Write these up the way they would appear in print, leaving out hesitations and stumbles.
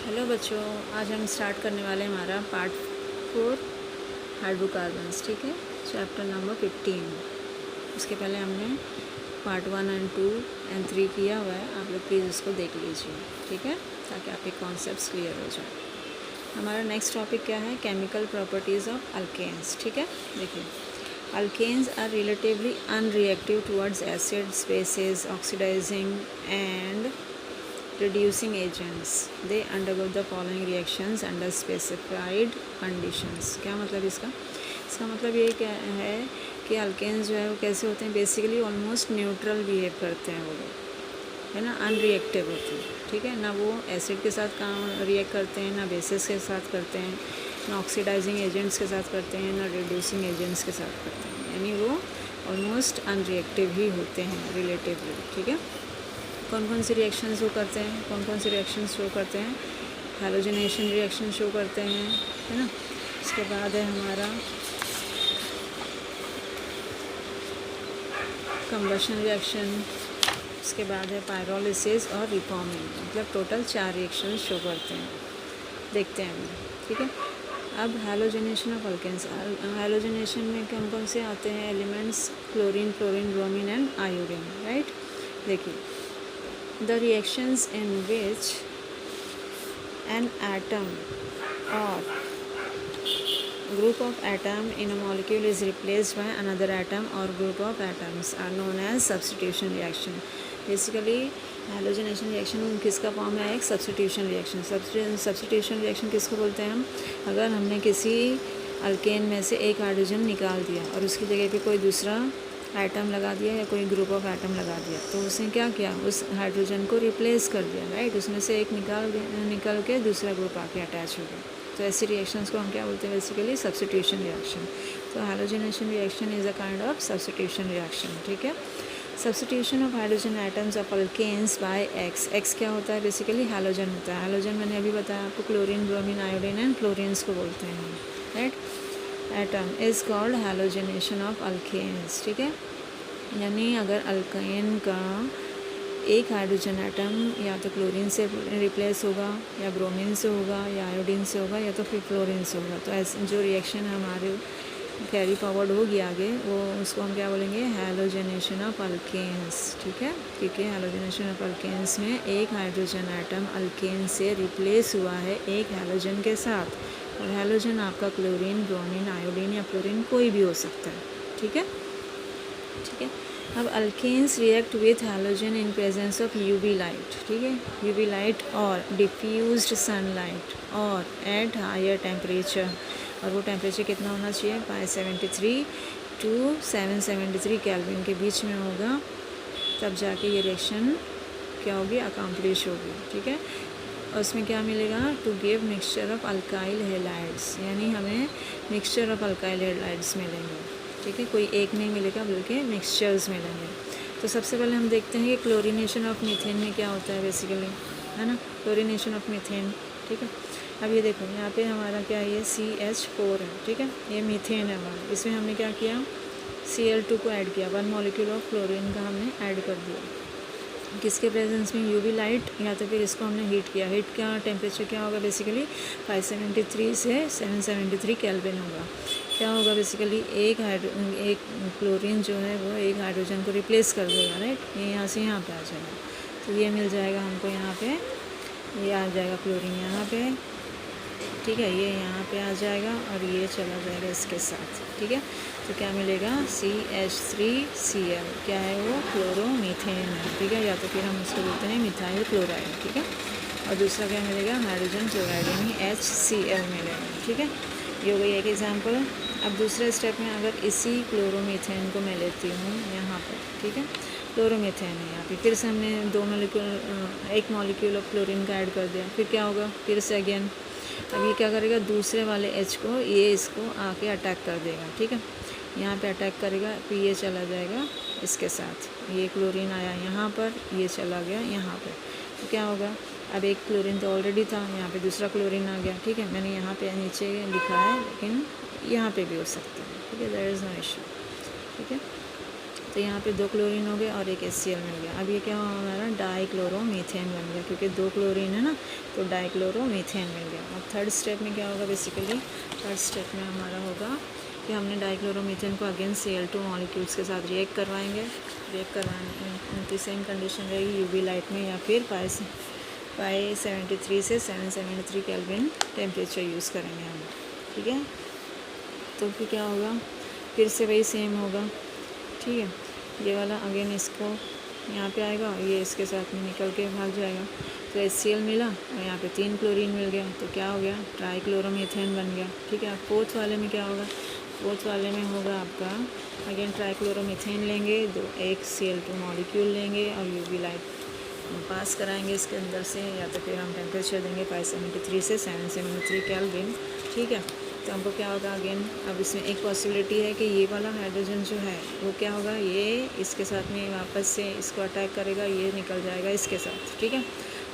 Hello बच्चों, आज हम स्टार्ट करने वाले हैं हमारा पार्ट 4 हाइड्रोकार्बन्स। ठीक है, चैप्टर नंबर 15। उसके पहले हमने पार्ट 1 एंड 2 एंड 3 किया हुआ है। आप लोग प्लीज़ उसको देख लीजिए, ठीक है, ताकि आपके कॉन्सेप्ट्स क्लियर हो जाए। हमारा नेक्स्ट टॉपिक क्या है? Chemical properties of alkanes. ठीक है, देखिए, alkanes are relatively unreactive towards acids, bases, oxidizing and reducing agents. They undergo the following reactions under specified conditions. क्या मतलब इसका मतलब ये क्या है कि अल्केन्स जो है वो कैसे होते हैं? बेसिकली ऑलमोस्ट न्यूट्रल बिहेव करते हैं वो लोग, है ना, अनरिएक्टिव होते हैं। ठीक है ना, वो एसिड के साथ काम रिएक्ट करते हैं, ना बेसिस के साथ करते हैं, ना ऑक्सीडाइजिंग एजेंट्स के साथ करते हैं, ना रिड्यूसिंग एजेंट्स के साथ करते हैं। यानी वो ऑलमोस्ट अनरिएक्टिव ही होते हैं रिलेटिवली। ठीक है, कौन कौन सी रिएक्शन शो करते हैं? कौन कौन सी रिएक्शन शो करते हैं? हैलोजिनेशन रिएक्शन शो करते हैं, है ना। उसके बाद है हमारा कंबशन रिएक्शन। उसके बाद है पायरोलिसिस और रिफॉर्मिंग। मतलब टोटल 4 रिएक्शन शो करते हैं। देखते हैं हम, ठीक है। अब हैलोजिनेशन ऑफ अल्केन्स। हैलोजिनेशन में कौन कौन से आते हैं elements? Chlorine, fluorine, bromine and iodine, right. देखिए, the reactions in which an atom or group of atom in a molecule is replaced by another atom or group of atoms are known as substitution reaction. Basically halogenation reaction किसका form है? एक substitution reaction. Substitution reaction किसको बोलते हैं हम? अगर हमने किसी अल्केन में से एक हाइड्रोजन निकाल दिया और उसकी जगह पे कोई दूसरा एटम लगा दिया या कोई ग्रुप ऑफ एटम लगा दिया, तो उसने क्या किया? उस हाइड्रोजन को रिप्लेस कर दिया, राइट। उसमें से एक निकल के दूसरा ग्रुप आके अटैच हो गया। तो ऐसी रिएक्शंस को हम क्या बोलते हैं? Basically substitution reaction. तो halogenation reaction is a kind of substitution reaction. ठीक है, substitution of hydrogen atoms of alkanes by X. X क्या होता है? बेसिकली हैलोजन होता है। हैलोजन मैंने अभी बताया आपको, chlorine, bromine, iodine and fluorines को बोलते हैं, right. Atom is called halogenation of alkanes. ठीक है, यानी अगर अल्केन का एक हाइड्रोजन एटम या तो क्लोरीन से रिप्लेस होगा, या ब्रोमीन से होगा, या आयोडीन से होगा, या तो फिर फ्लोरीन से होगा, तो ऐसे जो रिएक्शन हमारे कैरी फॉरवर्ड होगी आगे, वो उसको हम क्या बोलेंगे? Halogenation of alkanes. ठीक है, क्योंकि हैलोजिनेशन ऑफ अल्केन्स में एक हाइड्रोजन एटम अल्केन से रिप्लेस हुआ है एक हैलोजन के साथ, और हैलोजन आपका क्लोरीन, ब्रोमीन, आयोडीन या फ्लोरीन कोई भी हो सकता है। ठीक है, ठीक है। अब alkanes react with halogen in presence of UV light. ठीक है, यूवी लाइट और डिफ्यूज्ड सनलाइट और एट हायर टेम्परेचर। और वो टेम्परेचर कितना होना चाहिए? 573 to 773 केल्विन के बीच में होगा, तब जाके ये रिएक्शन क्या होगी? अकम्प्लिश होगी। ठीक है, और उसमें क्या मिलेगा? To give mixture of alkyl halides, यानी हमें मिक्सचर ऑफ अल्काइल हेलाइड्स मिलेंगे। ठीक है, कोई एक नहीं मिलेगा बल्कि मिक्सचर्स मिलेंगे। तो सबसे पहले हम देखते हैं कि क्लोरीनेशन ऑफ मीथेन में क्या होता है बेसिकली, है ना, क्लोरीनेशन ऑफ मीथेन। ठीक है, अब ये देखो, यहाँ पे हमारा क्या है? ये CH4 है। ठीक है, ये मीथेन है हमारा। इसमें हमने क्या किया? Cl2 को ऐड किया, 1 मॉलिक्यूल ऑफ क्लोरीन का हमने ऐड कर दिया। किसके प्रेजेंस में? यूवी लाइट, या तो फिर इसको हमने हीट किया। हीट का टेम्परेचर क्या होगा? बेसिकली 573 से 773 केल्विन होगा। क्या होगा? बेसिकली एक क्लोरीन जो है वो एक हाइड्रोजन को रिप्लेस कर देगा, राइट। ये यहाँ से यहाँ पे आ जाएगा, तो ये मिल जाएगा हमको यहाँ पे, ये आ जाएगा क्लोरीन यहाँ पे। ठीक है, ये यहाँ पे आ जाएगा और ये चला जाएगा इसके साथ। ठीक है, तो क्या मिलेगा? CH3Cl। क्या है वो? क्लोरोमीथेन है। ठीक है, या तो फिर हम उसको बोलते हैं मिथाइल क्लोराइड। ठीक है, और दूसरा क्या मिलेगा? हाइड्रोजन क्लोराइड, यानी HCl मिलेगा। ठीक है, ये हो गई एक एग्जाम्पल। अब दूसरे स्टेप में अगर इसी क्लोरोमीथेन को मैं लेती हूँ यहाँ पर, ठीक है, क्लोरोमीथेन है यहाँ पे, फिर से हमने एक मॉलिक्यूल ऑफ क्लोरीन का ऐड कर दिया, फिर क्या होगा? फिर से अगेन, अब ये क्या करेगा? दूसरे वाले H को ये इसको आके अटैक कर देगा। ठीक है, यहाँ पे अटैक करेगा, फिर ये चला जाएगा इसके साथ। ये क्लोरीन आया यहाँ पर, ये चला गया यहाँ पर, तो क्या होगा? अब एक क्लोरीन तो ऑलरेडी था, यहाँ पे दूसरा क्लोरीन आ गया। ठीक है, मैंने यहाँ पे नीचे लिखा है, लेकिन यहाँ पे भी हो सकता है। ठीक है, देयर इज़ नो इशू। ठीक है, तो यहाँ पे 2 क्लोरीन हो गए और एक HCl मिल गया। अब ये क्या हुआ हमारा डाइक्लोरोमीथेन बन गया, क्योंकि 2 क्लोरीन है ना, तो डाइक्लोरोमीथेन मिल गया। अब थर्ड स्टेप में क्या होगा, बेसिकली थर्ड स्टेप में हमारा होगा कि हमने डाइक्लोरोमीथेन को अगेन Cl2 मॉलिक्यूल्स के साथ रिएक्ट करवाएंगे। रिएक्ट करवाने उनकी सेम कंडीशन रहेगी यूवी लाइट में, या फिर 573 से 773 केल्विन टेम्परेचर यूज़ करेंगे हम, ठीक है। तो फिर क्या होगा, फिर से वही सेम होगा, ठीक है। ये वाला अगेन इसको यहाँ पे आएगा, ये इसके साथ में निकल के भाग जाएगा, तो HCl मिला और यहाँ पे 3 क्लोरीन मिल गया, तो क्या हो गया, ट्राइक्लोरोमीथेन बन गया, ठीक है। अब फोर्थ वाले में क्या होगा, फोर्थ वाले में होगा आपका अगेन ट्राइक्लोरोमीथेन लेंगे, एक Cl2 मॉलिक्यूल लेंगे और यूवी लाइट पास कराएंगे इसके अंदर से, या तो फिर हम टेम्परेचर देंगे 573 से 773 केल्विन, ठीक है। तो हमको क्या होगा अगेन, अब इसमें एक पॉसिबिलिटी है कि ये वाला हाइड्रोजन जो है वो क्या होगा, ये इसके साथ में वापस से इसको अटैक करेगा, ये निकल जाएगा इसके साथ, ठीक है।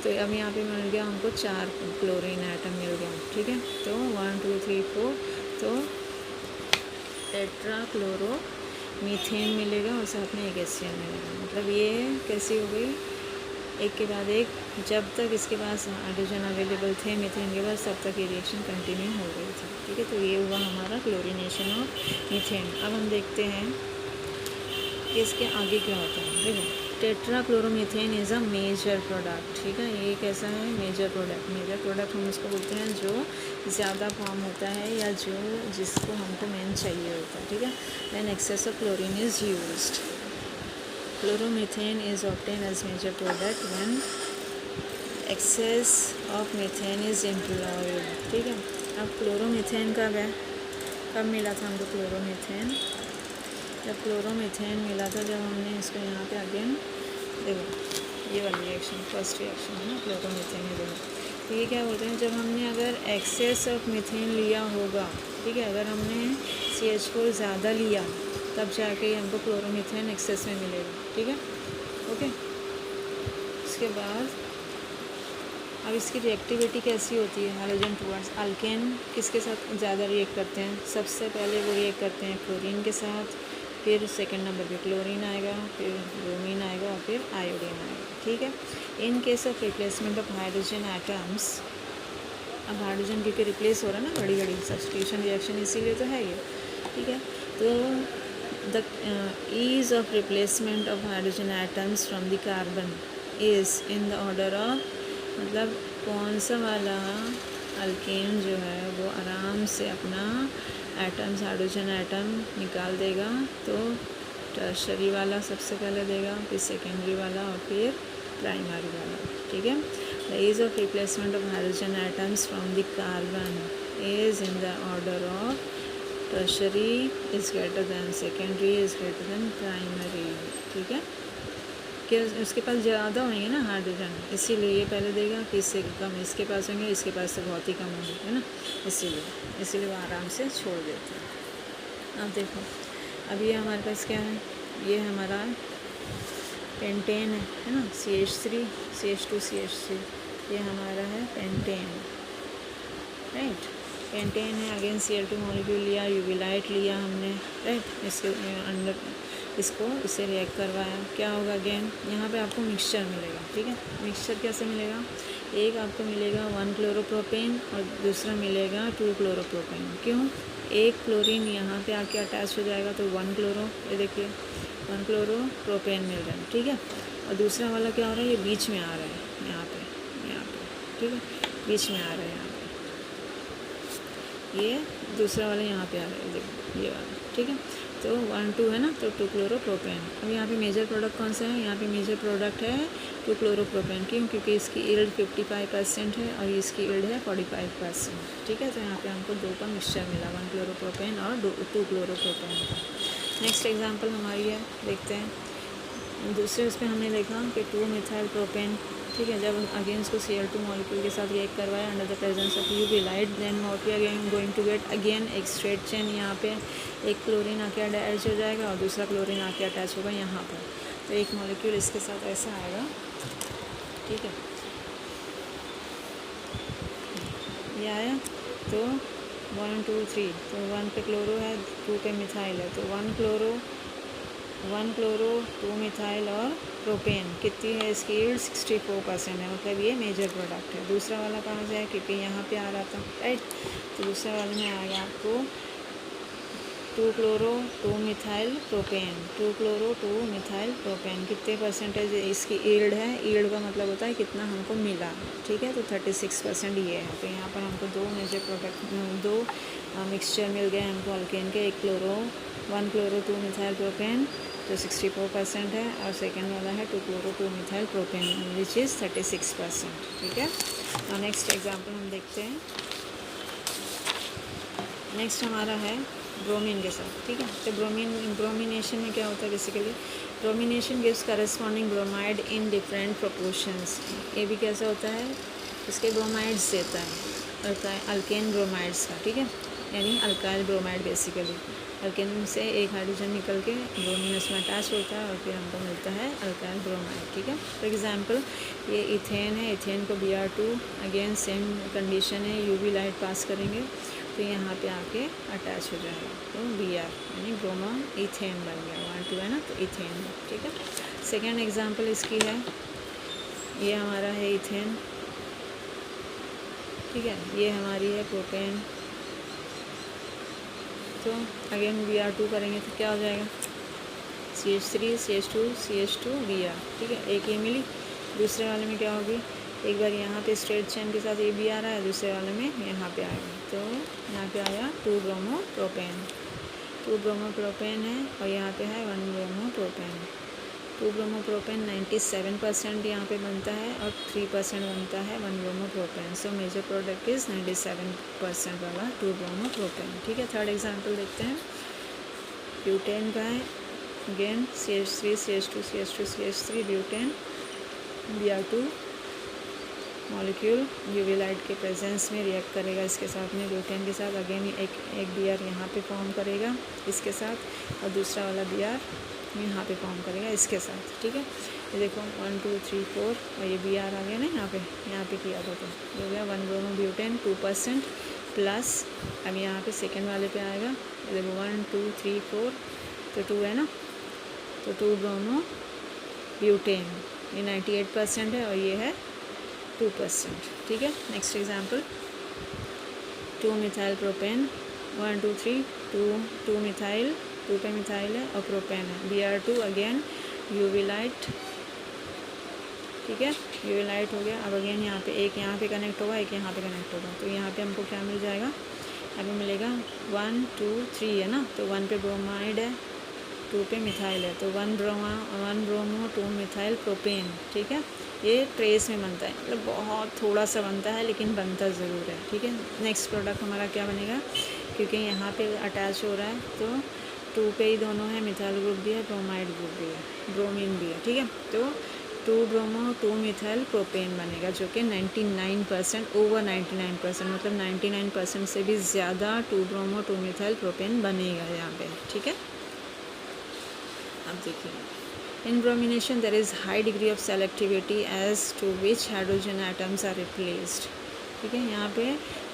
तो अब यहाँ पे मिल गया हमको 4 क्लोरीन एटम मिल गया, ठीक है। तो 1 2 3 4, तो टेट्रा मीथेन मिलेगा और साथ में एक HCl मिलेगा। मतलब ये कैसी हो गई, एक के बाद एक, जब तक इसके पास हाइड्रोजन अवेलेबल थे मीथेन के पास, तब तक ये रिएक्शन कंटिन्यू हो रही थी, ठीक है। तो ये हुआ हमारा क्लोरीनेशन ऑफ मीथेन। अब हम देखते हैं कि इसके आगे क्या होता है। देखो, टेट्राक्लोरोमीथेन इज़ अ मेजर प्रोडक्ट, ठीक है। ये कैसा है, मेजर प्रोडक्ट। मेजर प्रोडक्ट हम उसको बोलते हैं जो ज़्यादा फॉर्म होता है या जो जिसको हमको मेन चाहिए होता है, ठीक है। When excess of chlorine is used, chloromethane is obtain as major product when excess of methane is employed, ठीक है। अब क्लोरोमीथेन कब मिला था हमको क्लोरोमीथेन, जब क्लोरोमीथेन मिला था, जब हमने इसको यहाँ पे अगेन देखो, ये वाली रिएक्शन फर्स्ट रिएक्शन है ना क्लोरोमीथेन में, देखो। तो ये क्या बोलते हैं, जब हमने अगर एक्सेस ऑफ मीथेन लिया होगा, ठीक है, अगर हमने CH4 ज़्यादा लिया, तब जाके हमको क्लोरोमीथेन एक्सेस में मिलेगा, ठीक है, ओके। उसके बाद अब इसकी रिएक्टिविटी कैसी होती है, हाइड्रोजन टुवर्ड्स अल्केन किसके साथ ज़्यादा रिएक्ट करते हैं, सबसे पहले वो रिएक्ट करते हैं क्लोरीन के साथ, फिर सेकंड नंबर पे क्लोरीन आएगा, फिर ब्रोमीन आएगा और फिर आयोडीन आएगा, ठीक है। In case of replacement of hydrogen atoms, अब हाइड्रोजन क्योंकि रिप्लेस हो रहा है ना, बड़ी बड़ी सब्स्टिट्यूशन रिएक्शन, इसीलिए तो है ये, ठीक है। तो the ease of replacement of hydrogen atoms from the carbon is in the order of, मतलब कौन सा वाला अल्केन जो है वो आराम से अपना एटम्स, हाइड्रोजन एटम निकाल देगा, तो टर्शरी वाला सबसे पहले देगा, फिर सेकेंडरी वाला और फिर प्राइमरी वाला, ठीक है। The ease of replacement of hydrogen atoms from the carbon is in the order of tertiary is greater than secondary is greater than primary, ठीक है। कि उसके पास ज़्यादा होंगे ना हाइड्रोजन, इसीलिए ये पहले देगा, फिर इससे कम इसके पास होंगे, इसके पास से बहुत ही कम होंगे, है ना, इसीलिए वो आराम से छोड़ देते हैं। अब देखो, अब ये हमारे पास क्या है, ये हमारा पेंटेन है ना, CH3 CH2 CH3, ये हमारा है पेंटेन, राइट। पेंटेन है, अगेन Cl2 मॉलिक्यूल लिया, यूवी लाइट लिया हमने, राइट। इसके अंदर इससे रिएक्ट करवाया, क्या होगा, अगेन यहाँ पे आपको मिक्सचर मिलेगा, ठीक है। मिक्सचर कैसे मिलेगा, एक आपको मिलेगा 1 क्लोरोप्रोपेन और दूसरा मिलेगा 2 क्लोरोप्रोपेन। क्यों, एक क्लोरीन यहाँ पे आके अटैच हो जाएगा, तो 1 क्लोरो, ये देखिए 1 क्लोरोप्रोपेन मिल रहा है, ठीक है। और दूसरा वाला क्या हो रहा है, ये बीच में आ रहा है, यहाँ पे, ठीक है, बीच में आ रहा है यहाँ पे, ये दूसरा वाला यहाँ पे आ रहा है, देखो ये वाला, ठीक है। तो 1 2 है ना, तो 2 क्लोरोप्रोपेन। अब यहाँ पे मेजर प्रोडक्ट कौन सा है, यहाँ पे मेजर प्रोडक्ट है 2 क्लोरोप्रोपेन। क्यों, क्योंकि इसकी यील्ड 55% है और इसकी यील्ड है 45%, ठीक है। तो यहाँ पे हमको 2 का मिक्सचर मिला, 1 क्लोरोप्रोपेन और 2 क्लोरोप्रोपेन का। नेक्स्ट एग्जाम्पल हमारी है, देखते हैं। दूसरे उस पर हमने देखा कि 2 मिथाइल प्रोपेन, ठीक है। जब अगेन इसको Cl2 मॉलिक्यूल के साथ रिएक्ट करवाया under the presence of UV light, then what we are going to get again एक स्ट्रेट चेन, यहाँ पे एक क्लोरीन आके अटैच हो जाएगा और दूसरा क्लोरीन आके अटैच होगा यहाँ पर, तो एक मॉलिक्यूल इसके साथ ऐसा आएगा, ठीक है। ये आया, तो 1 2 3, तो 1 पे क्लोरो है, 2 पे मिथाइल है, तो 1 क्लोरो 1 क्लोरो 2 मिथाइल और प्रोपेन कितनी है इसकी यील्ड 64% है, मतलब ये मेजर प्रोडक्ट है। दूसरा वाला कहाँ से है, क्योंकि यहाँ पे आ रहा था, राइट। तो दूसरे वाले में आएगा आपको 2 chloro 2 methyl propane, 2 chloro 2 methyl propane कितने परसेंटेज इसकी यील्ड है। यील्ड का मतलब होता है कितना हमको मिला, ठीक है। तो 36% ये है। तो यहाँ पर हमको दो मेजर प्रोडक्ट, दो मिक्सचर मिल गए हमको अल्केन के। एक क्लोरो 1 क्लोरो 2 मिथाइल प्रोपेन जो 64% है, और सेकेंड वाला है 2 chloro 2 methyl propane which is 36%, ठीक है। और नेक्स्ट एग्जाम्पल हम देखते हैं। नेक्स्ट हमारा है ब्रोमीन के साथ, ठीक है। तो ब्रोमिनेशन में क्या होता है basically, bromination gives corresponding bromide in different proportions. ये भी कैसा होता है, इसके ब्रोमाइड्स देता है अल्केन ब्रोमाइड्स का, ठीक है, यानी अल्काइल ब्रोमाइड। बेसिकली अल्केन से एक हाइड्रोजन निकल के ब्रोमीन उसमें अटैच होता है और फिर हमको मिलता है अल्काइल ब्रोमाइड, ठीक है। फॉर एग्जांपल ये इथेन है, इथेन को Br2, अगेन सेम कंडीशन है, यूवी लाइट पास करेंगे तो यहाँ पे आके अटैच हो जाएगा, तो Br यानी ब्रोमो इथेन बन गया, 1 2 है ना, तो इथेन, ठीक है। सेकेंड एग्जांपल इसकी है, ये हमारा है इथेन, ठीक है, ये हमारी है प्रोपेन। तो अगेन Br2 करेंगे तो क्या हो जाएगा, CH3 CH2 CH2 Br, ठीक है, एक ये मिली। दूसरे वाले में क्या होगी, एक बार यहाँ पे स्ट्रेट चेन के साथ ये भी आ रहा है, दूसरे वाले में यहाँ पे आएगा, तो यहाँ पे आया 2 ब्रोमो प्रोपेन, 2 ब्रोमो प्रोपेन है, और यहाँ पे है 1 ब्रोमो प्रोपेन। 2 ब्रोमो प्रोपेन 97% यहाँ पे बनता है, और 3% बनता है 1 bromo propane. So major product is 97% वाला 2 ब्रोमो प्रोपेन, ठीक है। थर्ड एग्जाम्पल देखते हैं, ब्यूटेन का है, again CH3 CH2 CH2 CH3 butane, Br2 molecule UV light के प्रेजेंस में रिएक्ट करेगा इसके साथ में, ब्यूटेन के साथ। अगेन एक Br यहाँ पे फॉर्म करेगा इसके साथ, और दूसरा वाला Br यहाँ पे फॉर्म करेगा इसके साथ, ठीक है। ये देखो 1 2 3 4, और ये Br आ गया ना यहाँ पे किया था, तो ये हो गया 1 ब्रोमो ब्यूटेन 2% प्लस। अब यहाँ पे सेकेंड वाले पे आएगा, ये देखो 1 2 3 4, तो 2 है ना, तो 2 ब्रोमो ब्यूटेन, ये 98% है, और ये है 2%, ठीक है। Next example 2 methyl propane, 1 2 3 2 methyl, 2 पे मिथाइल है और प्रोपेन है, Br2 अगेन यूवी लाइट, ठीक है, यूवी लाइट हो गया। अब अगेन यहाँ पे कनेक्ट होगा, एक यहाँ पे कनेक्ट होगा, तो यहाँ पे हमको क्या मिल जाएगा, यहाँ पे मिलेगा 1 2 3 है ना, तो 1 पे ब्रोमाइड है, 2 पे मिथाइल है, तो 1 ब्रोमो 2 मिथाइल प्रोपेन, ठीक है। ये ट्रेस में बनता है, मतलब बहुत थोड़ा सा बनता है, लेकिन बनता ज़रूर है, ठीक है। नेक्स्ट प्रोडक्ट हमारा क्या बनेगा, क्योंकि यहाँ पे अटैच हो रहा है, तो 2 पे ही दोनों है, मिथाइल ग्रुप भी है, ब्रोमाइड ग्रुप भी है, ब्रोमीन भी है, ठीक है। तो 2 ब्रोमो 2 मिथाइल प्रोपेन बनेगा, जो कि 99% ओवर 99%, मतलब 99% से भी ज़्यादा 2 ब्रोमो 2 मिथाइल प्रोपेन बनेगा यहाँ पे, ठीक है। अब देखिए, in bromination there is high degree of selectivity as to which hydrogen atoms are replaced, ठीक है। यहाँ पे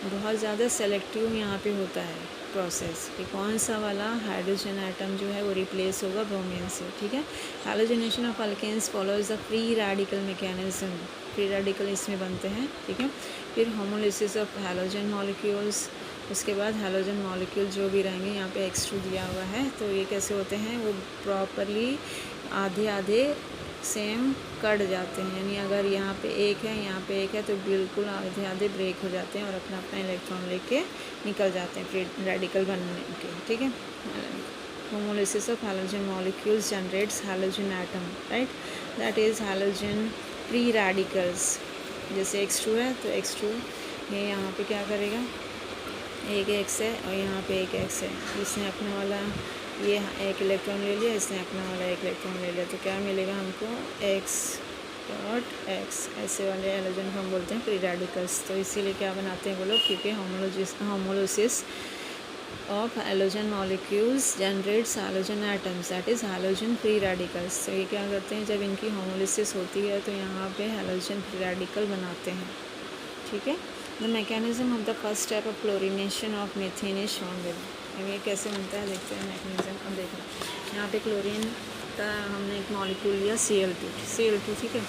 बहुत ज़्यादा सेलेक्टिव यहाँ पे होता है प्रोसेस कि कौन सा वाला हाइड्रोजन एटम जो है वो रिप्लेस होगा ब्रोमीन से, ठीक है। Halogenation of alkanes follows the free radical mechanism, free radical इसमें बनते हैं, ठीक है। फिर होमोलिसिस ऑफ हैलोजन मॉलिक्यूल्स, उसके बाद हैलोजन मॉलिक्यूल जो भी रहेंगे, यहाँ पे X2 दिया हुआ है, तो ये कैसे होते हैं, वो प्रॉपरली आधे आधे सेम कट जाते हैं, यानी अगर यहाँ पे एक है, यहाँ पे एक है, तो बिल्कुल आधे आधे ब्रेक हो जाते हैं और अपना अपना इलेक्ट्रॉन लेके निकल जाते हैं फ्री रेडिकल बनने के, ठीक है। Homolysis of halogen molecules generates halogen atom, right, that is halogen free radicals. जैसे X2 है, तो X2 ये यहाँ पे क्या करेगा, एक X है और यहाँ पे एक X है, इसने अपना वाला ये एक इलेक्ट्रॉन ले लिया, इसने अपना वाला एक इलेक्ट्रॉन ले लिया, तो क्या मिलेगा हमको X.X, ऐसे वाले हैलोजन को हम बोलते हैं फ्री रेडिकल्स। तो इसीलिए क्या बनाते हैं वो लोग, क्योंकि homolysis of halogen molecules generates halogen atoms, that is halogen free radicals. तो ये क्या करते हैं, जब इनकी होमोलिसिस होती है तो यहाँ पे हैलोजन फ्री रेडिकल बनाते हैं, ठीक है। The mechanism of the first step of chlorination of methane is shown with, अब ये कैसे बनता है देखते हैं मैकेनिज्म। अब देखो यहाँ पे क्लोरीन होता है, हमने एक मॉलिक्यूल लिया Cl2, ठीक है।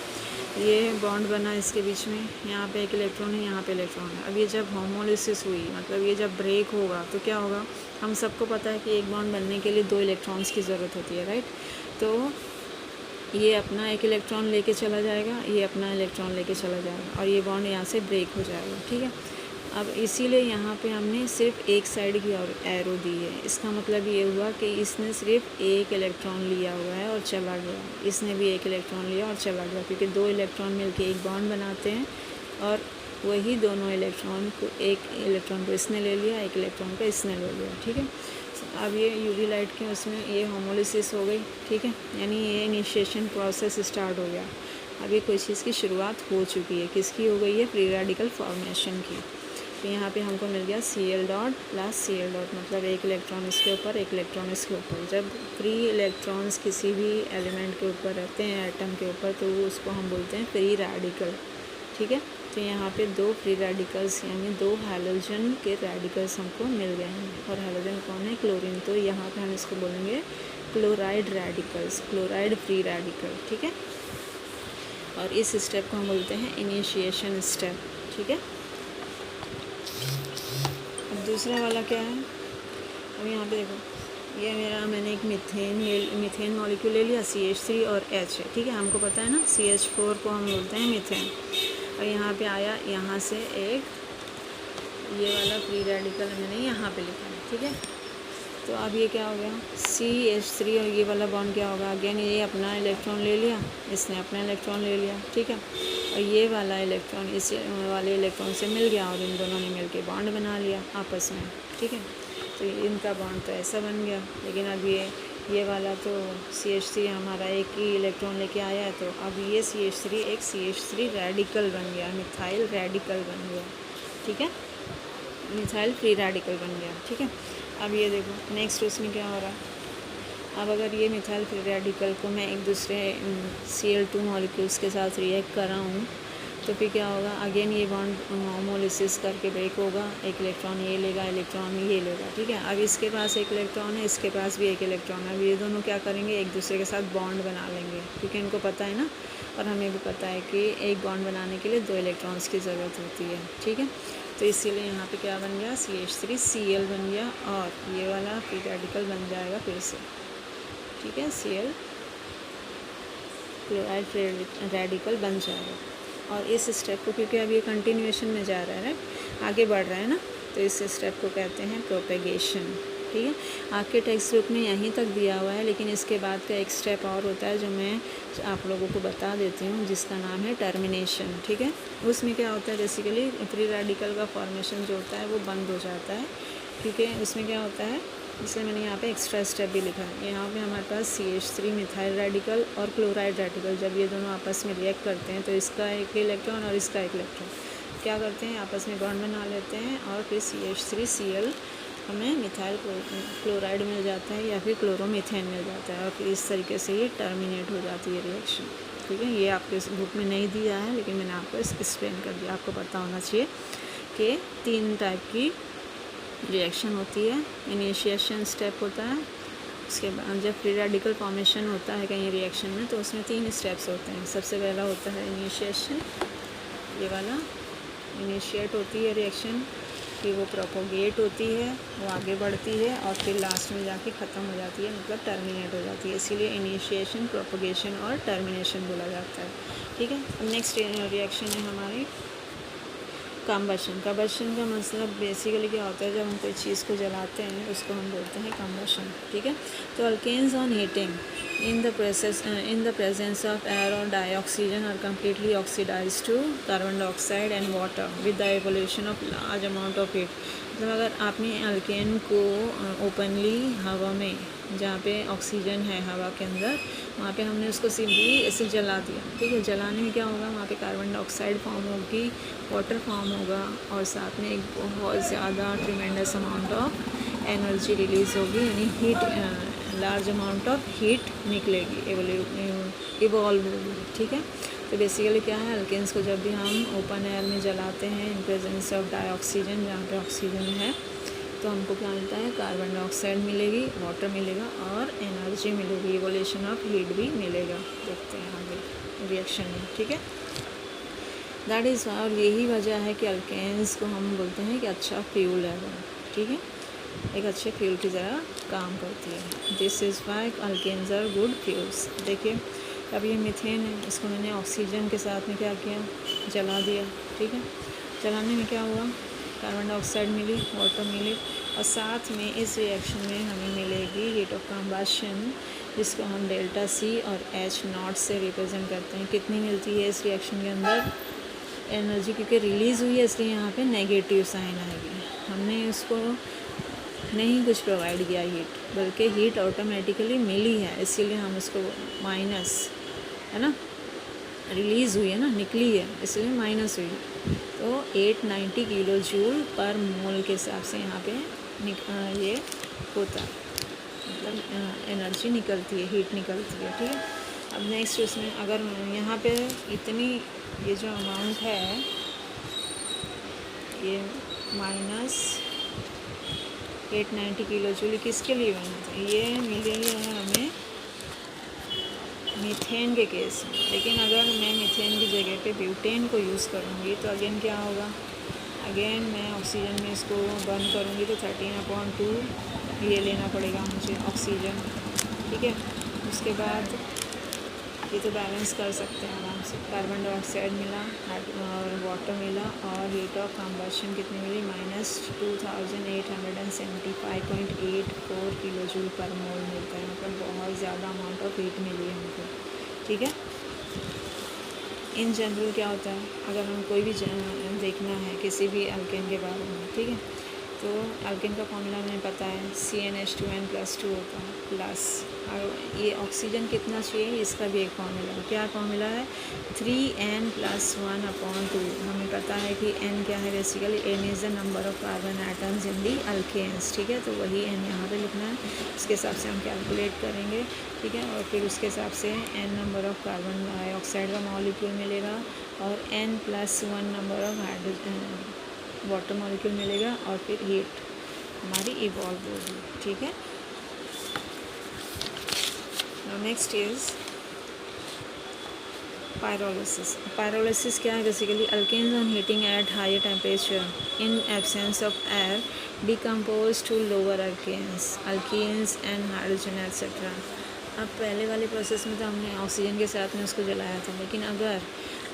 ये बॉन्ड बना इसके बीच में, यहाँ पे एक इलेक्ट्रॉन है, यहाँ पे इलेक्ट्रॉन है। अब ये जब होमोलिसिस हुई, मतलब ये जब ब्रेक होगा तो क्या होगा, हम सबको पता है कि एक बॉन्ड बनने के लिए 2 इलेक्ट्रॉन्स की ज़रूरत होती है, राइट। तो ये अपना एक इलेक्ट्रॉन लेके चला जाएगा, ये अपना इलेक्ट्रॉन लेके चला जाएगा और ये बॉन्ड यहाँ से ब्रेक हो जाएगा, ठीक है। अब इसीलिए यहाँ पे हमने सिर्फ एक साइड की और एरो दी है। इसका मतलब ये हुआ कि इसने सिर्फ एक इलेक्ट्रॉन लिया हुआ है और चला गया, इसने भी एक इलेक्ट्रॉन लिया और चला गया, क्योंकि 2 इलेक्ट्रॉन मिलके एक बॉन्ड बनाते हैं और वही दोनों इलेक्ट्रॉन को, एक इलेक्ट्रॉन को इसने ले लिया, एक इलेक्ट्रॉन को इसने ले लिया, ठीक है। अब ये यूवी लाइट के उसमें ये होमोलिसिस हो गई, ठीक है, यानी ये इनिशिएशन प्रोसेस स्टार्ट हो गया। अब ये कोई चीज़ की शुरुआत हो चुकी है, किसकी हो गई है, फ्री रेडिकल फॉर्मेशन की। तो यहाँ पे हमको मिल गया Cl dot plus Cl dot, मतलब एक इलेक्ट्रॉन इसके ऊपर, एक इलेक्ट्रॉन इसके ऊपर। जब फ्री इलेक्ट्रॉन्स किसी भी एलिमेंट के ऊपर रहते हैं, एटम के ऊपर, तो वो उसको हम बोलते हैं फ्री रेडिकल, ठीक है। तो यहाँ पे 2 फ्री रेडिकल्स यानी 2 हैलोजन के रेडिकल्स हमको मिल गए हैं। और हैलोजन कौन है, क्लोरीन। तो यहाँ पे हम इसको बोलेंगे chloride radicals, chloride free radical, ठीक है। और इस स्टेप को हम बोलते हैं इनिशिएशन स्टेप, ठीक है। अब दूसरा वाला क्या है, अब यहाँ पे देखो, ये मैंने एक मीथेन मॉलिक्यूल ले लिया, CH3 और H है, ठीक है। हमको पता है ना, CH4 को हम बोलते हैं मीथेन। और यहाँ पे आया, यहाँ से एक ये वाला फ्री रेडिकल मैंने यहाँ पे लिखा है, ठीक है। तो अब ये क्या हो गया, CH3 और ये वाला बॉन्ड क्या होगा, अगेन ये अपना इलेक्ट्रॉन ले लिया, इसने अपना इलेक्ट्रॉन ले लिया, ठीक है। और ये वाला इलेक्ट्रॉन इस वाले इलेक्ट्रॉन से मिल गया और इन दोनों ने मिलके बॉन्ड बना लिया आपस में, ठीक है। तो इनका बॉन्ड तो ऐसा बन गया। लेकिन अब ये वाला तो CH3 हमारा एक ही इलेक्ट्रॉन लेके आया है, तो अब ये CH3 एक CH3 रेडिकल बन गया, मिथाइल रेडिकल बन गया, ठीक है, मिथाइल फ्री रेडिकल बन गया, ठीक है। अब ये देखो नेक्स्ट उसमें क्या हो रहा है, अब अगर ये मिथाइल फ्री रेडिकल को मैं एक दूसरे Cl2 मॉलिक्यूल्स के साथ रिएक्ट कर रहा हूँ, तो फिर क्या होगा, अगेन ये बॉन्ड होमोलिसिस करके ब्रेक होगा, एक इलेक्ट्रॉन ये लेगा, इलेक्ट्रॉन ये लेगा, ठीक है। अब इसके पास एक इलेक्ट्रॉन है, इसके पास भी एक इलेक्ट्रॉन है। अब ये दोनों क्या करेंगे, एक दूसरे के साथ बॉन्ड बना लेंगे, क्योंकि इनको पता है ना, और हमें भी पता है कि एक बॉन्ड बनाने के लिए 2 इलेक्ट्रॉन्स की ज़रूरत होती है, ठीक है। तो इसीलिए यहाँ पे क्या बन गया, CH3Cl बन गया और ये वाला फ्री रेडिकल बन जाएगा फिर से, ठीक है, Cl क्लोराइड रेडिकल बन जाएगा। और इस स्टेप को, क्योंकि अब ये कंटिन्यूएशन में जा रहा है, आगे बढ़ रहा है ना, तो इस स्टेप को कहते हैं प्रोपेगेशन, ठीक है। आपके टेक्स्ट बुक में यहीं तक दिया हुआ है, लेकिन इसके बाद का एक स्टेप और होता है जो मैं आप लोगों को बता देती हूँ, जिसका नाम है टर्मिनेशन, ठीक है। उसमें क्या होता है, बेसिकली फ्री रेडिकल का फॉर्मेशन जो होता है वो बंद हो जाता है, क्योंकि उसमें क्या होता है, इसलिए मैंने यहाँ पे एक्स्ट्रा स्टेप भी लिखा है। यहाँ पे हमारे पास CH3 मिथाइल रेडिकल और क्लोराइड रेडिकल, जब ये दोनों आपस में रिएक्ट करते हैं, तो इसका एक इलेक्ट्रॉन और इसका एक इलेक्ट्रॉन क्या करते हैं, आपस में बॉन्ड बना लेते हैं और फिर CH3Cl हमें मिथाइल क्लोराइड मिल जाता है या फिर क्लोरोमीथेन मिल जाता है, और फिर इस तरीके से ये टर्मिनेट हो जाती है रिएक्शन, ठीक है। ये आपके बुक में नहीं दिया है, लेकिन मैंने आपको एक्सप्लेन कर दिया। आपको पता होना चाहिए कि 3 टाइप की रिएक्शन होती है। इनिशिएशन स्टेप होता है, उसके बाद जब फ्री रेडिकल फॉर्मेशन होता है कहीं रिएक्शन में, तो उसमें 3 स्टेप्स होते हैं। सबसे पहला होता है इनिशिएशन, ये वाला इनिशिएट होती है रिएक्शन, फिर वो प्रोपोगेट होती है, वो आगे बढ़ती है, और फिर लास्ट में जाके ख़त्म हो जाती है, मतलब टर्मिनेट हो जाती है। इसीलिए इनिशिएशन, प्रोपोगेशन और टर्मिनेशन बोला जाता है, ठीक है। नेक्स्ट रिएक्शन है हमारी कंबशन। कंबशन का मतलब बेसिकली क्या होता है, जब हम कोई चीज़ को जलाते हैं उसको हम बोलते हैं कंबशन, ठीक है। तो alkanes on heating in the presence of air or dioxygen are completely oxidized to carbon dioxide and water with the evolution of large amount of heat। मतलब अगर आपने अल्केन को ओपनली हवा में, जहाँ पे ऑक्सीजन है हवा के अंदर, वहाँ पे हमने उसको सिंपली ऐसे जला दिया, ठीक है। जलाने में क्या होगा, वहाँ पे कार्बन डाइऑक्साइड फॉर्म होगी, वाटर फॉर्म होगा, और साथ में एक बहुत ज़्यादा tremendous amount of energy release होगी, यानी heat, large amount of heat निकलेगी, इवॉल्व होगी, ठीक है। तो बेसिकली क्या है, अल्केन्स को जब भी हम ओपन एयर में जलाते हैं इन प्रेजेंस ऑफ डाइऑक्सीजन, जहाँ पे ऑक्सीजन है, तो हमको क्या मिलता है, कार्बन डाइऑक्साइड मिलेगी, वाटर मिलेगा और एनर्जी मिलेगी, इवोल्यूशन ऑफ हीट भी मिलेगा। देखते हैं आगे रिएक्शन में, ठीक है। दैट इज़, और यही वजह है कि अल्केन्स को हम बोलते हैं कि अच्छा फ्यूल है वो, ठीक है, एक अच्छे फ्यूल की तरह काम करती है। This is why alkanes are good fuels. देखिए अब ये मीथेन है, इसको मैंने ऑक्सीजन के साथ में क्या किया, जला दिया, ठीक है। जलाने में क्या हुआ, कार्बन डाइऑक्साइड मिली, वाटर मिली, और साथ में इस रिएक्शन में हमें मिलेगी हीट ऑफ कंबशन, जिसको हम डेल्टा सी और एच नॉट से रिप्रेजेंट करते हैं। कितनी मिलती है इस रिएक्शन के अंदर एनर्जी, क्योंकि रिलीज़ हुई है इसलिए यहाँ पे नेगेटिव साइन आएगी। हमने उसको नहीं कुछ प्रोवाइड किया हीट, बल्कि हीट ऑटोमेटिकली मिली है, इसीलिए हम उसको माइनस, है ना, रिलीज़ हुई है ना, निकली है, इसलिए माइनस हुई। तो 890 किलो जूल पर मोल के हिसाब से यहाँ पे ये होता है, मतलब एनर्जी निकलती है, हीट निकलती है, ठीक है। अब नेक्स्ट उसमें अगर यहाँ पे इतनी ये जो अमाउंट है ये माइनस 890 किलो जूल किसके लिए बना था, ये मिलेगी है हमें मीथेन के केस में। लेकिन अगर मैं मीथेन की जगह पे ब्यूटेन को यूज़ करूँगी तो अगेन क्या होगा, अगेन मैं ऑक्सीजन में इसको बर्न करूँगी तो 13/2 ये लेना पड़ेगा मुझे ऑक्सीजन, ठीक है। उसके बाद ये तो बैलेंस कर सकते हैं आराम से, कार्बन डाइऑक्साइड मिला और वाटर मिला, और हीट ऑफ कंबशन कितनी मिली, -2875.84 किलो जूल पर मोल मिलता है, मतलब बहुत ज़्यादा अमाउंट ऑफ हीट मिली है हमको, ठीक है। इन जनरल क्या होता है, अगर हम कोई भी देखना है किसी भी अल्केन के बारे में, ठीक है, तो अल्केन का फॉर्मूला हमें पता है, CnH2n+2 होता है प्लस, और ये ऑक्सीजन कितना चाहिए इसका भी एक फॉर्मूला है। क्या फॉर्मूला है, 3n+1/2। हमें पता है कि n क्या है, basically n is the number of carbon atoms in the alkanes, ठीक है। तो वही n यहाँ पे लिखना है, उसके हिसाब से हम कैलकुलेट करेंगे, ठीक है। और फिर उसके हिसाब से n number of carbon dioxide का मॉलिक्यूल मिलेगा और n+1 number of hydrogen water molecule मिलेगा, और फिर हीट हमारी इवॉल्व होगी, ठीक है। Next is pyrolysis. पायरोलिसिस क्या है, basically alkanes on heating at higher temperature in absence of air decompose to lower alkanes and hydrogen etcetera. अब पहले वाले प्रोसेस में तो हमने ऑक्सीजन के साथ में उसको जलाया था, लेकिन अगर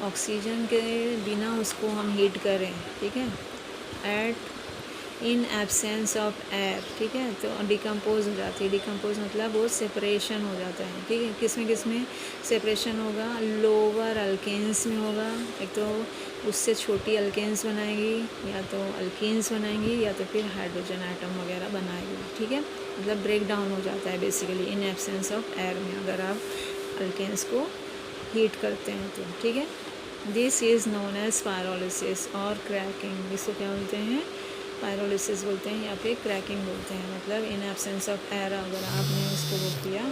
ऑक्सीजन के बिना उसको हम हीट करें, ठीक है, at in absence of air, ठीक है, तो डिकम्पोज हो जाती है। डिकम्पोज मतलब वो सेपरेशन हो जाता है, ठीक है। किस में सेपरेशन होगा, लोअर अल्केन्स में होगा, एक तो उससे छोटी अल्केन्स बनाएगी, या तो अल्कीन्स बनाएंगी, या तो फिर हाइड्रोजन आइटम वगैरह बनाएगी, ठीक है। मतलब ब्रेक डाउन हो जाता है basically in absence of air में, अगर आप अल्केन्स को हीट करते हैं तो, ठीक है। This is known as pyrolysis और क्रैकिंग। इसको क्या बोलते हैं, पायरोलिसिस बोलते हैं या फिर क्रैकिंग बोलते हैं। मतलब इन एब्सेंस ऑफ एयर अगर आपने इसको वो किया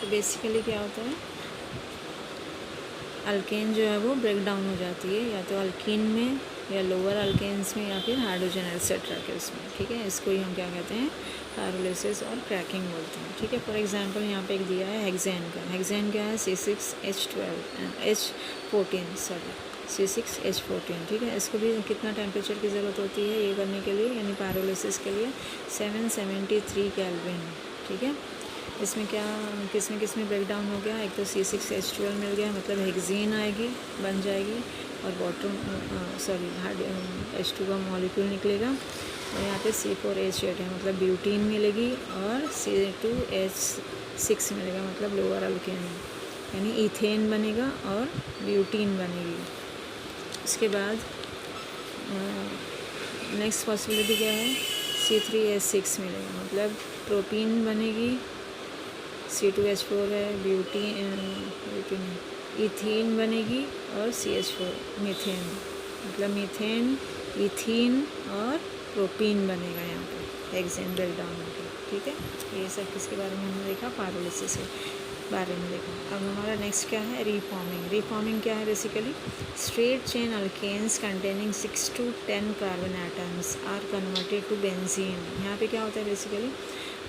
तो बेसिकली क्या होता है, अल्केन जो है वो ब्रेक डाउन हो जाती है, या तो अल्कीन में या लोअर अल्केन्स में या फिर हाइड्रोजन एट्सेट्रा के उसमें, ठीक है। इसको ही हम क्या कहते हैं, पायरोलिसिस और क्रैकिंग बोलते हैं, ठीक है। फॉर एग्जांपल यहाँ पे एक दिया है हेक्सेन का। हेक्सेन क्या है, C6H14, ठीक है। इसको भी कितना टेम्परेचर की ज़रूरत होती है ये करने के लिए, यानी पायरोलिसिस के लिए 773 केल्विन, ठीक है। इसमें क्या किस में ब्रेक डाउन हो गया, एक तो C6H12 मिल गया, मतलब हेक्सेन आएगी, बन जाएगी, और H2 का मॉलिक्यूल निकलेगा, और यहाँ पे C4H8 है, मतलब ब्यूटीन मिलेगी, और C2H6 मिलेगा, मतलब लोअर अल्केन, यानी इथेन बनेगा और ब्यूटीन बनेगी। उसके बाद नेक्स्ट पॉसिबिलिटी क्या है, C3H6 मिलेगा, मतलब प्रोपीन बनेगी, C2H4 है, ब्यूटीन इथीन बनेगी, और CH4 मीथेन, मतलब मीथेन, इथीन और प्रोपीन बनेगा यहाँ पे हेक्सेन ब्रेक डाउन होकर, ठीक है। ये सब किसके बारे में हमने देखा, पायरोलिसिस है। बारे में देखो। अब हमारा नेक्स्ट क्या है, रीफॉर्मिंग। रीफॉर्मिंग क्या है, basically straight chain alkanes containing 6 to 10 carbon atoms are converted to benzene. यहाँ पे क्या होता है बेसिकली,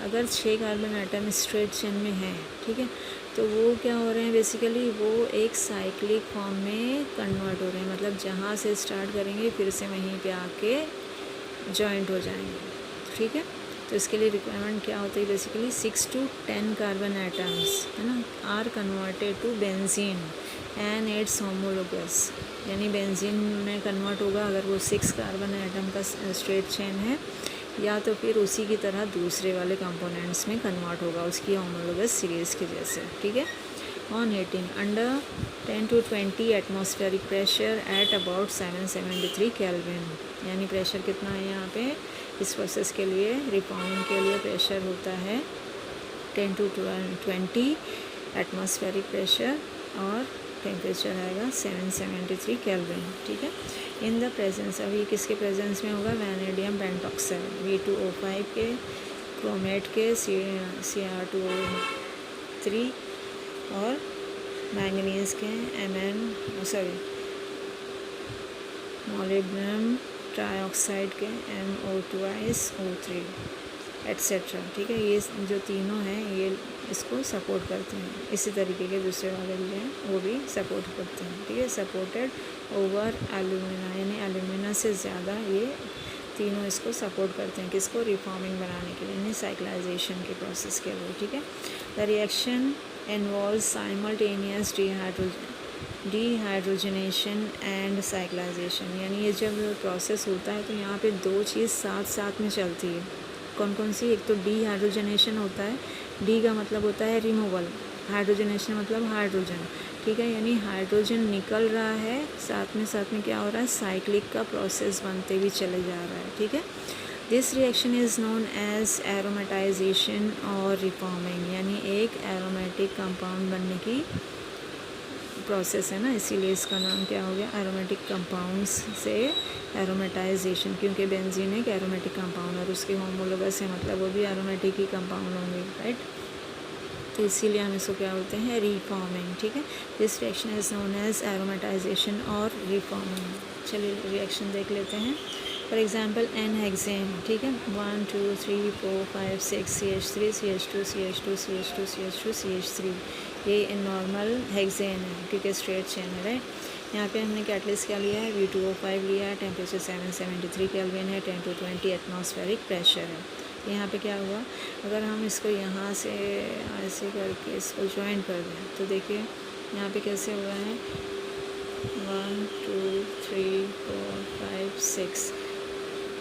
अगर 6 कार्बन एटम स्ट्रेट चेन में है, ठीक है, तो वो क्या हो रहे हैं बेसिकली, वो एक साइक्लिक फॉर्म में कन्वर्ट हो रहे हैं, मतलब जहाँ से स्टार्ट करेंगे फिर से वहीं पे आके जॉइंट हो जाएंगे, ठीक है। तो इसके लिए रिक्वायरमेंट क्या होती है बेसिकली, 6 to 10 कार्बन एटम्स, है ना, are converted to benzene and its homologous, यानी बेंजीन में कन्वर्ट होगा अगर वो 6 कार्बन एटम का स्ट्रेट चेन है, या तो फिर उसी की तरह दूसरे वाले कंपोनेंट्स में कन्वर्ट होगा उसकी होमोलोगस सीरीज़ के जैसे, ठीक है। On heating under 10 to 20 atmospheric pressure at about 773 kelvin, यानी प्रेशर कितना है यहाँ पे इस प्रोसेस के लिए, रिफॉर्मिंग के लिए प्रेशर होता है 10 to 20 एटमॉस्फेरिक प्रेशर और टेम्परेचर आएगा 773 केल्विन, ठीक है। इन द प्रेजेंस, अभी किसके प्रेजेंस में होगा, वैनेडियम पेंटॉक्साइड, V2O5 के, क्रोमेट के, Cr2O3 और मैंगनीज के, मोलिब्डेनम ट्राइऑक्साइड के, MO2O3 एट्सेट्रा, ठीक है। ये जो तीनों हैं ये इसको सपोर्ट करते हैं, इसी तरीके के दूसरे वाले भी हैं वो भी सपोर्ट करते हैं, ठीक है। सपोर्टेड ओवर एल्यूमिना, यानी एल्यूमिना से ज़्यादा ये तीनों इसको सपोर्ट करते हैं, किसको, रिफॉर्मिंग बनाने के लिए, यानी साइक्लाइजेशन के प्रोसेस के लिए, ठीक है। The reaction involve simultaneous dehydrogenation and cyclisation, यानी ये जब प्रोसेस होता है तो यहाँ पे दो चीज़ साथ साथ में चलती है। कौन कौन सी, एक तो डिहाइड्रोजनेशन होता है, डी का मतलब होता है रिमूवल, हाइड्रोजनेशन मतलब हाइड्रोजन, ठीक है, यानी हाइड्रोजन निकल रहा है, साथ में क्या हो रहा है, साइक्लिक का प्रोसेस बनते हुए चले जा रहा है, ठीक है। This reaction is known as aromatization और रिफॉर्मिंग, यानी एक एरोमेटिक कंपाउंड बनने की प्रोसेस है ना, इसीलिए इसका नाम क्या हो गया, एरोमेटिक कंपाउंड्स से एरोमेटाइजेशन, क्योंकि बेंजीन एक एरोमेटिक कंपाउंड और उसके होमोलोगस है, मतलब वो भी एरोमेटिक ही कंपाउंड होंगे, राइट। तो इसीलिए हम इसको क्या बोलते हैं, रीफॉर्मिंग, ठीक है। This reaction is known as aromatization और रिफॉर्मिंग। चलिए रिएक्शन देख लेते हैं। फॉर एग्जाम्पल N-हेक्सेन, ठीक है, 1 2 3 4 5 6 CH3 CH2 CH2 CH2 CH2 CH3, ये नॉर्मल हेक्सेन है क्योंकि स्ट्रेट चेन है, राइट। यहाँ पे हमने कैटलिस्ट क्या लिया है, V2O5 लिया है, टेम्परेचर 773 केल्विन है, 10 to 20 एटमॉस्फेरिक प्रेशर है। यहाँ पे क्या हुआ, अगर हम इसको यहाँ से ऐसे करके इसको ज्वाइन कर दें तो देखिए यहाँ पे कैसे हुआ है, 1 2 3 4 5 6,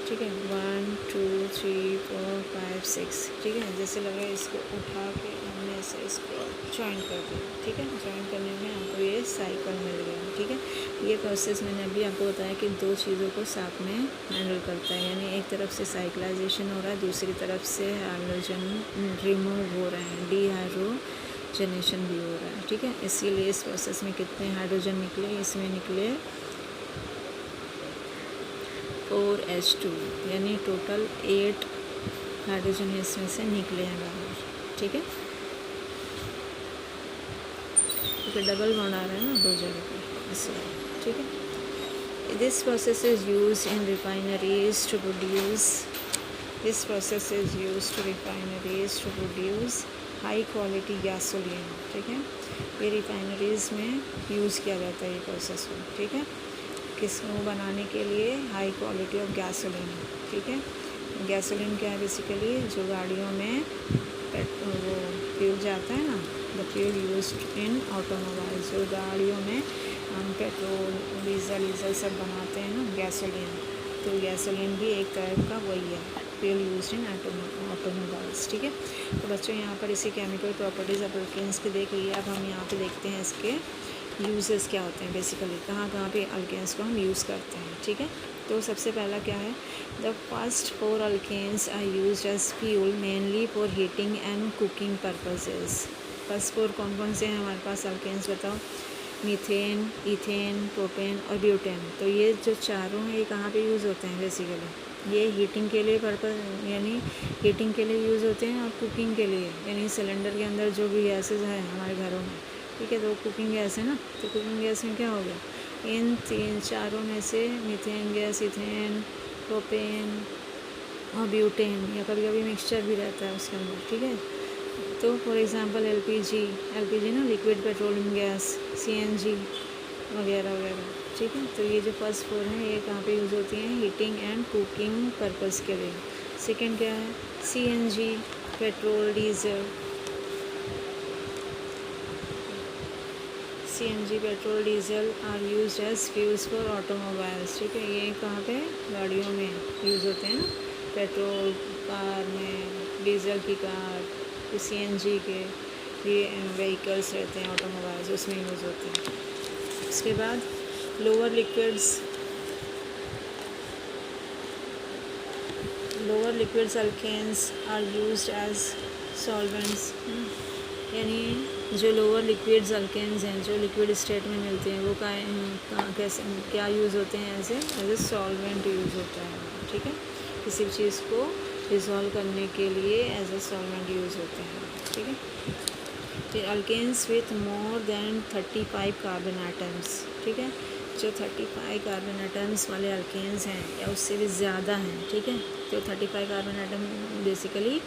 ठीक है, 1 2 3 4 5 6, ठीक है। जैसे लगा इसको उठा के हमने ऐसे इसको ज्वाइन कर दिया, ठीक है। ज्वाइन करने में हमको ये साइकिल मिल गया, ठीक है। ये प्रोसेस मैंने अभी आपको बताया कि दो चीज़ों को साथ में हैंडल करता है, यानी एक तरफ से साइक्लाइजेशन हो रहा है, दूसरी तरफ से हाइड्रोजन रिमूव हो रहे हैं, डिहाइड्रोजनेशन भी हो रहा है, ठीक है। इसीलिए इस प्रोसेस में कितने हाइड्रोजन निकले, इसमें निकले 4H2, यानी टोटल 8 हाइड्रोजन इसमें से निकले हैं बाहर, ठीक है। क्योंकि डबल बॉन्ड आ रहा है ना दो जगह पे, इसलिए, ठीक है। This process is use in refineries to produce high quality gasoline, ठीक है। ये रिफाइनरीज़ में यूज़ किया जाता है ये प्रोसेस में, ठीक है, किसको बनाने के लिए, हाई क्वालिटी ऑफ गैसोलीन, ठीक है। गैसोलीन क्या है बेसिकली, जो गाड़ियों में वो फ्यूल जाता है ना, the fuel used in automobiles, जो गाड़ियों में हम पेट्रोल डीजल सब बनाते हैं ना, गैसोलीन, तो गैसोलीन भी एक टाइप का वही है, फ्यूल यूज्ड इन ऑटोमोबाइल्स, ठीक है। तो बच्चों यहाँ पर इसी केमिकल प्रॉपर्टीज़ ऑफ अल्केन्स के देख लिए। अब हम यहाँ पे देखते हैं इसके यूजेस क्या होते हैं, बेसिकली कहाँ पे अल्केन्स को हम यूज़ करते हैं, ठीक है। तो सबसे पहला क्या है, the first 4 alkanes are used as fuel mainly for heating and cooking purposes. First 4 कौन कौन से हैं हमारे पास अल्केन्स, बताओ। मीथेन, इथेन, प्रोपेन और ब्यूटेन। तो ये जो चारों हैं ये कहाँ पे यूज़ होते हैं बेसिकली? ये हीटिंग के लिए पर्पस यानी हीटिंग के लिए यूज़ होते हैं और कुकिंग के लिए, यानी सिलेंडर के अंदर जो भी गैसेज हैं हमारे घरों में, ठीक है, तो कुकिंग गैस है ना। तो कुकिंग गैस में क्या हो गया, इन तीन चारों में से मीथेन गैस, इथेन, प्रोपेन और ब्यूटेन, या कभी कभी मिक्सचर भी रहता है उसके अंदर, ठीक है। तो फॉर एग्जांपल एलपीजी ना, लिक्विड पेट्रोलियम गैस, सीएनजी वगैरह वगैरह, ठीक है। तो ये जो फर्स्ट फोर हैं ये कहाँ पे यूज़ होती हैं? हीटिंग एंड कुकिंग पर्पस के लिए। सेकंड क्या है? CNG, petrol diesel, CNG petrol diesel are used as fuels for automobiles, ठीक है। ये कहाँ पे? गाड़ियों में यूज़ होते हैं ना, पेट्रोल कार में, डीजल की कार, सीएनजी के ये व्हीकल्स रहते हैं ऑटोमोबाइल्स, उसमें यूज़ होते हैं। उसके बाद lower liquids alkanes are used as solvents, यानी जो लोअर लिक्विड्स अल्केन्स हैं जो लिक्विड स्टेट में मिलते हैं वो कैसे क्या यूज़ होते हैं? एज ए सॉल्वेंट यूज़ होता है, ठीक है। किसी भी चीज़ को डिज़ोल्व करने के लिए एज ए सॉल्वेंट यूज़ होते हैं, ठीक है। फिर alkanes with more than 35 carbon atoms, ठीक है। जो 35 कार्बन एटम्स वाले अल्केन्स हैं या उससे भी ज़्यादा हैं, ठीक है। तो 35 कार्बन एटम बेसिकली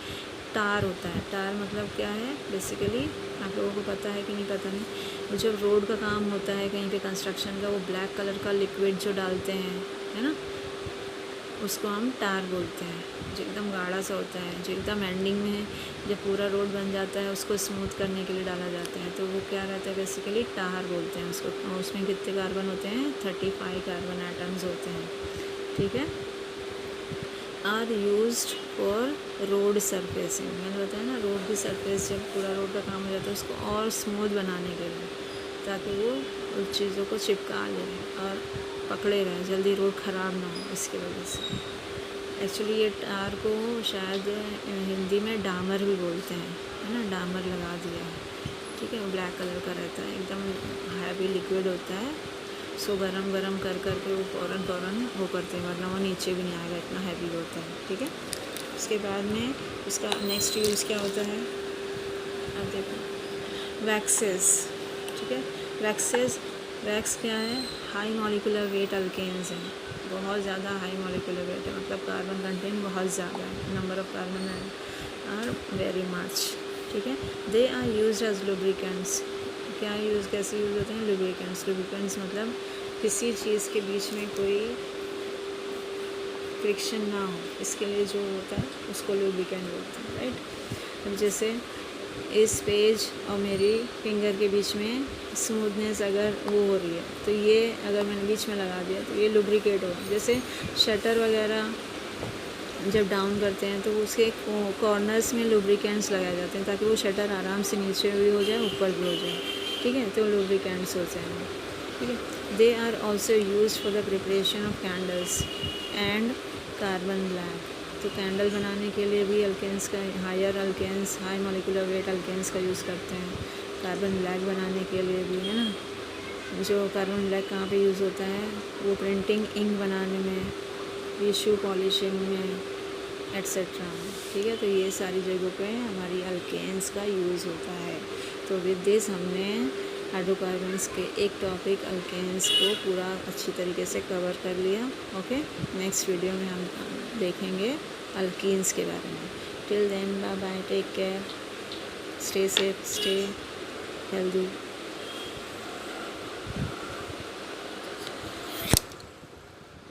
टार होता है। टार मतलब क्या है बेसिकली? आप लोगों को पता है कि नहीं पता नहीं। जब रोड का काम होता है कहीं पे कंस्ट्रक्शन का, वो ब्लैक कलर का लिक्विड जो डालते हैं, है ना, उसको हम टार बोलते हैं। जो एकदम गाढ़ा सा होता है, जो एकदम एंडिंग में है, जब पूरा रोड बन जाता है उसको स्मूथ करने के लिए डाला जाता है, तो वो क्या रहता है बेसिकली? टार बोलते हैं उसको। उसमें कितने कार्बन होते हैं? 35 कार्बन एटम्स होते हैं, ठीक है। Are used for road surfacing, मैंने बताया ना, रोड की सरफेस जब पूरा रोड का काम हो जाता है उसको और स्मूथ बनाने के लिए, ताकि वो उस चीज़ों को चिपका ले और पकड़े रहे, जल्दी रोड ख़राब ना हो, इसकी वजह से। एक्चुअली ये टार को शायद हिंदी में डामर भी बोलते हैं, है ना, डामर लगा दिया है, ठीक है। वो ब्लैक कलर का रहता है, एकदम हैवी लिक्विड होता है। सो गरम कर के वो फ़ौरन वो करते हैं, वरना वो नीचे भी नहीं आएगा, इतना हैवी होता है, ठीक है। उसके बाद में उसका नेक्स्ट यूज़ क्या होता है? अब देखो, वैक्सेस, ठीक है। वैक्स क्या है? हाई मॉलिक्यूलर वेट अल्केन्स हैं, बहुत ज़्यादा हाई मॉलिक्यूलर वेट है, मतलब कार्बन कंटेंट बहुत ज़्यादा है, number of carbon are very much, ठीक है। They are used as lubricants, कैसे यूज़ होते हैं? लुब्रिकेंट्स मतलब किसी चीज़ के बीच में कोई फ्रिक्शन ना हो, इसके लिए जो होता है उसको लुब्रिकेंट बोलते हैं, राइट। अब जैसे इस पेज और मेरी फिंगर के बीच में स्मूथनेस अगर वो हो रही है, तो ये अगर मैंने बीच में लगा दिया तो ये लुब्रिकेट होगा। जैसे शटर वगैरह जब डाउन करते हैं तो उसके कॉर्नर्स में लुब्रिकेंट्स लगाए जाते हैं, ताकि वो शटर आराम से नीचे भी हो जाए, ऊपर भी हो जाए, ठीक है। तो लुब्रिकेंट्स होते हैं, ठीक है। They are also use for the preparation of candles and carbon black. तो कैंडल बनाने के लिए भी अल्केन्स का, हाई मॉलिक्यूलर वेट अल्केन्स का यूज़ करते हैं। कार्बन ब्लैक बनाने के लिए भी, है ना। जो कार्बन ब्लैक कहाँ पे यूज़ होता है? वो प्रिंटिंग इंक बनाने में, टिश्यू पॉलिशिंग में, एट्सेट्रा, ठीक है। तो ये सारी जगहों पे हमारी अल्केन्स का यूज़ होता है। तो विद दिस हमने हाइड्रोकार्बन्स के एक टॉपिक अल्केन्स को पूरा अच्छी तरीके से कवर कर लिया। ओके, नेक्स्ट वीडियो में हम देखेंगे अल्कीन्स के बारे में। Till then, bye bye, take care, stay safe, stay healthy.